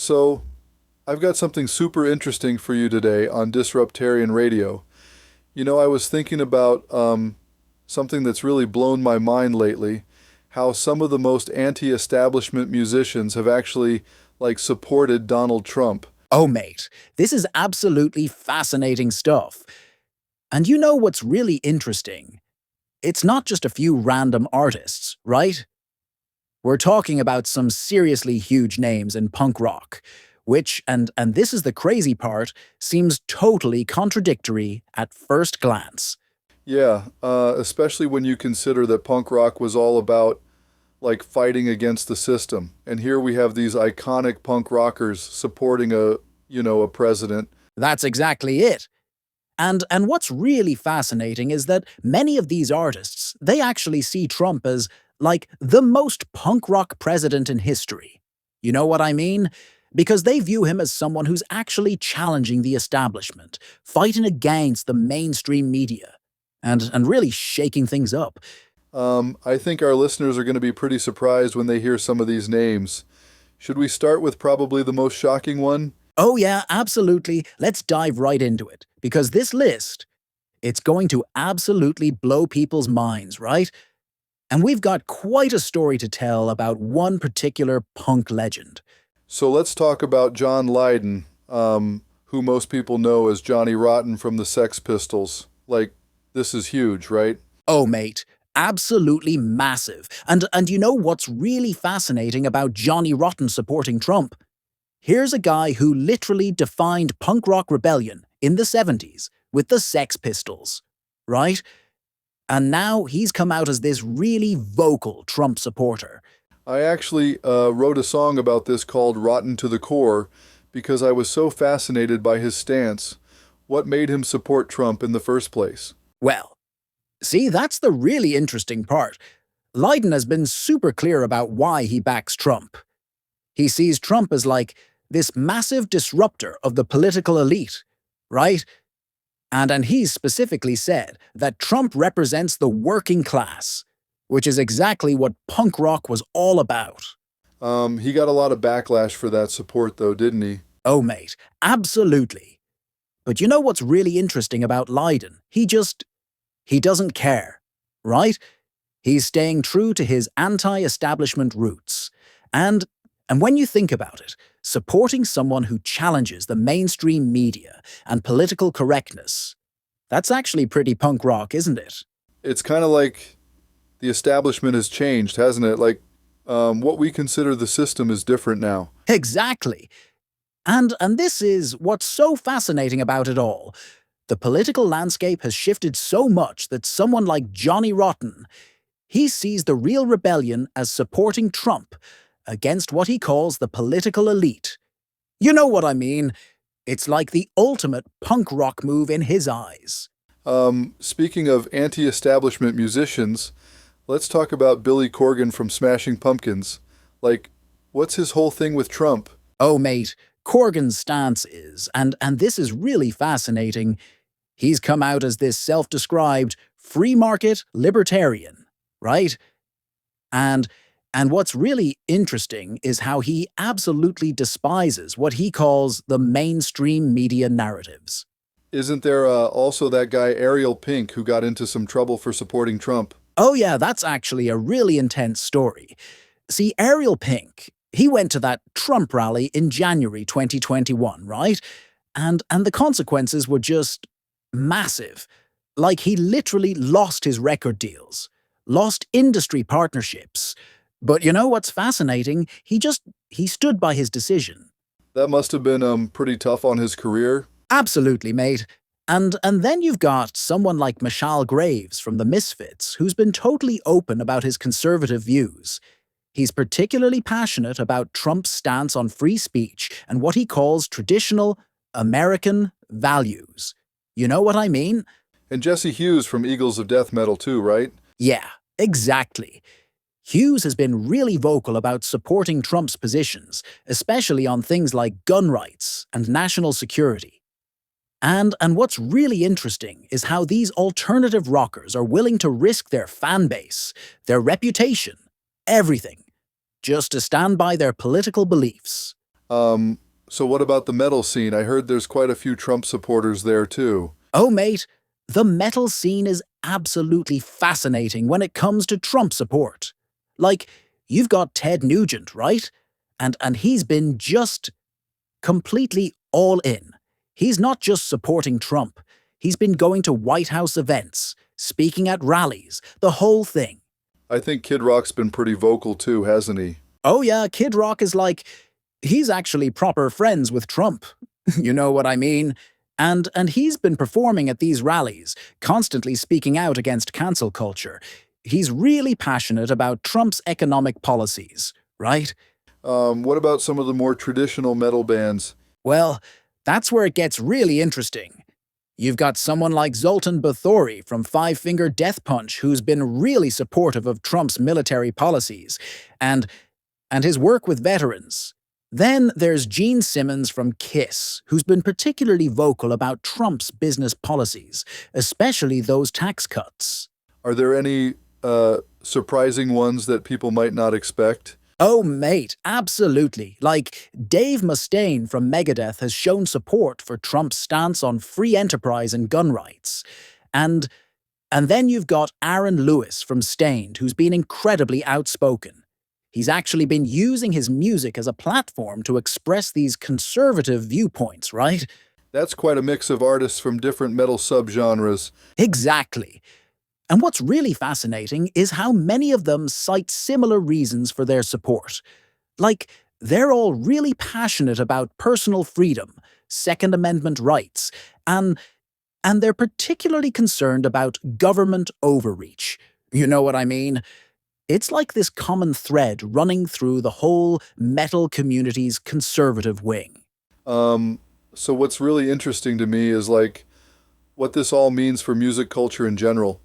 So, I've got something super interesting for you today on Disruptarian Radio. I was thinking about something that's really blown my mind lately, how some of the most anti-establishment musicians have actually, supported Donald Trump. Oh, mate, this is absolutely fascinating stuff. And you know what's really interesting? It's not just a few random artists, right? We're talking about some seriously huge names in punk rock, which, and this is the crazy part, seems totally contradictory at first glance. Yeah, especially when you consider that punk rock was all about, fighting against the system. And here we have these iconic punk rockers supporting a president. That's exactly it. And what's really fascinating is that many of these artists, they actually see Trump as, like, the most punk rock president in history. You know what I mean? Because they view him as someone who's actually challenging the establishment, fighting against the mainstream media, and really shaking things up. I think our listeners are going to be pretty surprised when they hear some of these names. Should we start with probably the most shocking one? Oh yeah, absolutely. Let's dive right into it. Because this list, it's going to absolutely blow people's minds, right? And we've got quite a story to tell about one particular punk legend. So let's talk about John Lydon, who most people know as Johnny Rotten from the Sex Pistols. This is huge, right? Oh, mate, absolutely massive. And you know what's really fascinating about Johnny Rotten supporting Trump? Here's a guy who literally defined punk rock rebellion in the 70s with the Sex Pistols, right? And now he's come out as this really vocal Trump supporter. I actually wrote a song about this called Rotten to the Core because I was so fascinated by his stance. What made him support Trump in the first place? Well, see, that's the really interesting part. Lydon has been super clear about why he backs Trump. He sees Trump as like this massive disruptor of the political elite, right? And he's specifically said that Trump represents the working class, which is exactly what punk rock was all about. He got a lot of backlash for that support, though, didn't he? Oh, mate, absolutely. But you know what's really interesting about Lydon? He doesn't care, right? He's staying true to his anti-establishment roots. And when you think about it, supporting someone who challenges the mainstream media and political correctness, that's actually pretty punk rock, isn't it? It's kind of like the establishment has changed, hasn't it? What we consider the system is different now. Exactly. And this is what's so fascinating about it all. The political landscape has shifted so much that someone like Johnny Rotten, he sees the real rebellion as supporting Trump against what he calls the political elite. You know what I mean? It's like the ultimate punk rock move in his eyes. Speaking of anti-establishment musicians, let's talk about Billy Corgan from Smashing Pumpkins. What's his whole thing with Trump? Oh, mate, Corgan's stance is, and this is really fascinating, he's come out as this self-described free market libertarian, right? And what's really interesting is how he absolutely despises what he calls the mainstream media narratives. Isn't there also that guy Ariel Pink who got into some trouble for supporting Trump? Oh yeah, that's actually a really intense story. See, Ariel Pink, he went to that Trump rally in January 2021, right? And the consequences were just massive. Like, he literally lost his record deals, lost industry partnerships. But you know what's fascinating? He stood by his decision. That must have been pretty tough on his career. Absolutely, mate. And then you've got someone like Michale Graves from the Misfits, who's been totally open about his conservative views. He's particularly passionate about Trump's stance on free speech and what he calls traditional American values. You know what I mean? And Jesse Hughes from Eagles of Death Metal too, right? Yeah, exactly. Hughes has been really vocal about supporting Trump's positions, especially on things like gun rights and national security. And what's really interesting is how these alternative rockers are willing to risk their fan base, their reputation, everything, just to stand by their political beliefs. So what about the metal scene? I heard there's quite a few Trump supporters there too. Oh, mate, the metal scene is absolutely fascinating when it comes to Trump support. Like, you've got Ted Nugent, right? And he's been just completely all in. He's not just supporting Trump. He's been going to White House events, speaking at rallies, the whole thing. I think Kid Rock's been pretty vocal too, hasn't he? Oh yeah, Kid Rock is like, he's actually proper friends with Trump. You know what I mean? And he's been performing at these rallies, constantly speaking out against cancel culture. He's really passionate about Trump's economic policies, right? What about some of the more traditional metal bands? Well, that's where it gets really interesting. You've got someone like Zoltan Bathory from Five Finger Death Punch who's been really supportive of Trump's military policies and his work with veterans. Then there's Gene Simmons from Kiss, who's been particularly vocal about Trump's business policies, especially those tax cuts. Are there any surprising ones that people might not expect? Oh, mate, absolutely. Like, Dave Mustaine from Megadeth has shown support for Trump's stance on free enterprise and gun rights. And then you've got Aaron Lewis from Stained, who's been incredibly outspoken. He's actually been using his music as a platform to express these conservative viewpoints, right? That's quite a mix of artists from different metal subgenres. Exactly. And what's really fascinating is how many of them cite similar reasons for their support. Like, they're all really passionate about personal freedom, Second Amendment rights, and they're particularly concerned about government overreach. You know what I mean? It's like this common thread running through the whole metal community's conservative wing. So what's really interesting to me is like what this all means for music culture in general.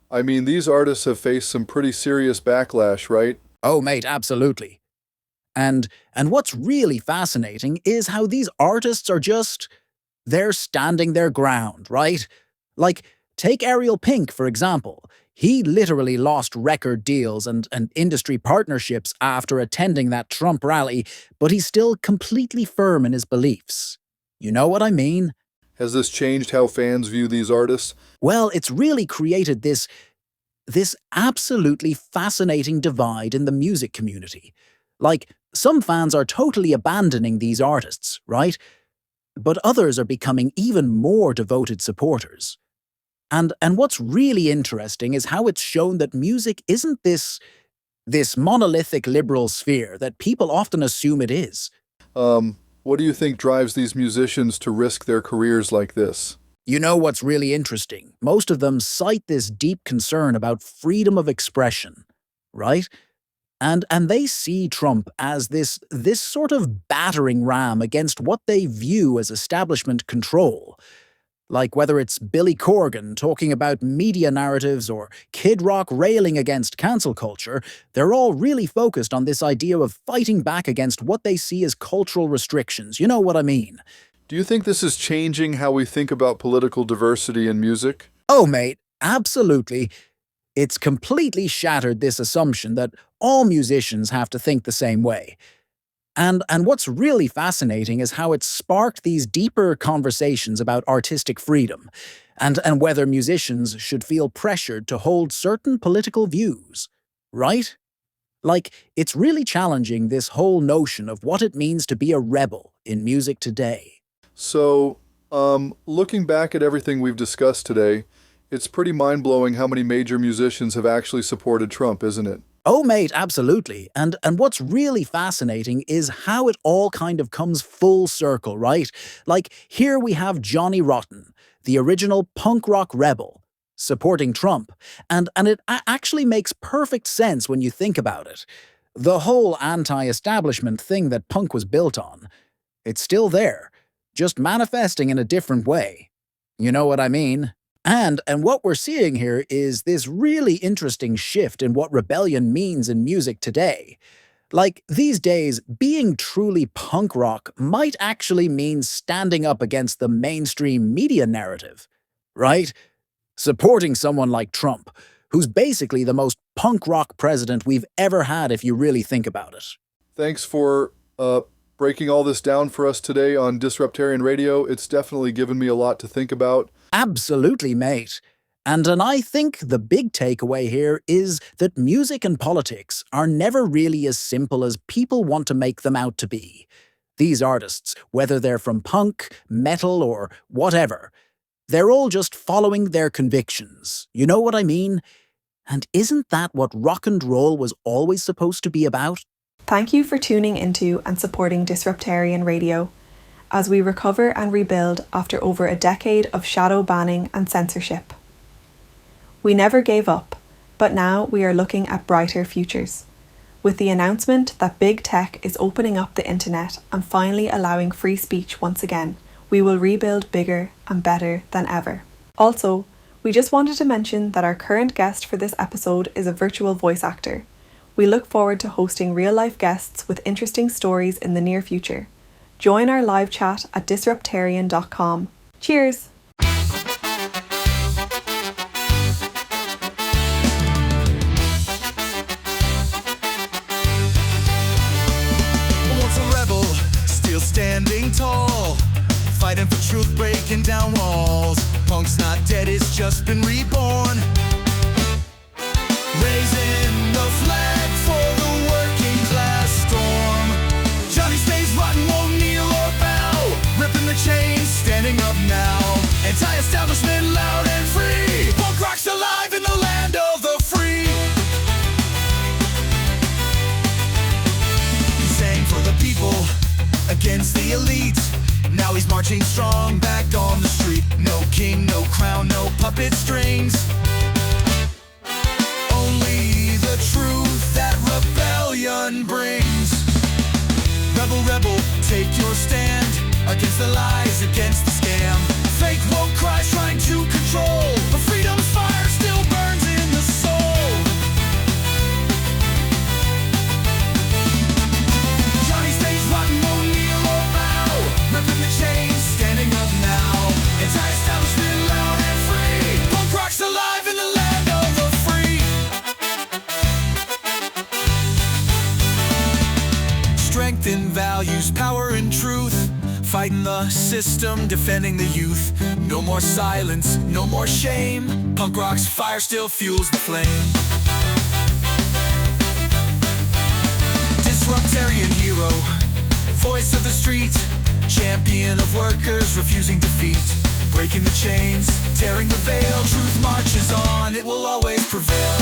I mean, these artists have faced some pretty serious backlash, right? Oh, mate, absolutely. And what's really fascinating is how these artists are just they're standing their ground, right? Like, take Ariel Pink, for example. He literally lost record deals and industry partnerships after attending that Trump rally, but he's still completely firm in his beliefs. You know what I mean? Has this changed how fans view these artists? Well, it's really created this absolutely fascinating divide in the music community. Like, some fans are totally abandoning these artists, right? But others are becoming even more devoted supporters. And what's really interesting is how it's shown that music isn't this monolithic liberal sphere that people often assume it is. What do you think drives these musicians to risk their careers like this? You know what's really interesting? Most of them cite this deep concern about freedom of expression, right? And they see Trump as this sort of battering ram against what they view as establishment control. Like whether it's Billy Corgan talking about media narratives or Kid Rock railing against cancel culture, they're all really focused on this idea of fighting back against what they see as cultural restrictions. You know what I mean? Do you think this is changing how we think about political diversity in music? Oh, mate, absolutely. It's completely shattered this assumption that all musicians have to think the same way. And what's really fascinating is how it's sparked these deeper conversations about artistic freedom and whether musicians should feel pressured to hold certain political views, right? Like, it's really challenging this whole notion of what it means to be a rebel in music today. So, looking back at everything we've discussed today, it's pretty mind-blowing how many major musicians have actually supported Trump, isn't it? Oh, mate, absolutely. And what's really fascinating is how it all kind of comes full circle, right? Like, here we have Johnny Rotten, the original punk rock rebel, supporting Trump. And it actually makes perfect sense when you think about it. The whole anti-establishment thing that punk was built on, it's still there, just manifesting in a different way. You know what I mean? And what we're seeing here is this really interesting shift in what rebellion means in music today. Like, these days, being truly punk rock might actually mean standing up against the mainstream media narrative, right? Supporting someone like Trump, who's basically the most punk rock president we've ever had if you really think about it. Thanks for breaking all this down for us today on Disruptarian Radio. It's definitely given me a lot to think about. Absolutely, mate. And I think the big takeaway here is that music and politics are never really as simple as people want to make them out to be. These artists, whether they're from punk, metal, or whatever, they're all just following their convictions. You know what I mean? And isn't that what rock and roll was always supposed to be about? Thank you for tuning into and supporting Disruptarian Radio as we recover and rebuild after over a decade of shadow banning and censorship. We never gave up, but now we are looking at brighter futures. With the announcement that big tech is opening up the internet and finally allowing free speech once again, we will rebuild bigger and better than ever. Also, we just wanted to mention that our current guest for this episode is a virtual voice actor. We look forward to hosting real-life guests with interesting stories in the near future. Join our live chat at disruptarian.com. Cheers! Standing tall, fighting for truth, breaking down walls. Punk's not dead, it's just been reborn. Raising the flag for the working class storm. Johnny stays rotten, won't kneel or bow. Ripping the chains, standing up now. Anti-establishment, loud and free. Punk rock's alive in the land of the free. He sang for the people against the elite. Now he's marching strong back on the street. No king, no crown, no puppet strings. Only the truth that rebellion brings. Rebel, rebel, take your stand against the lies, against the scam. Fake woke cries trying to control, but freedom's fire still burns in the soul. Johnny stays rotten, won't kneel or bow. Ripping the chains, standing up now. Anti-establishment, loud and free. Punk rock's alive in the land of the free. Strength in values, power and truth. Fighting the system, defending the youth. No more silence, no more shame. Punk rock's fire still fuels the flame. Disruptarian hero, voice of the street. Champion of workers, refusing defeat. Breaking the chains, tearing the veil. Truth marches on, it will always prevail.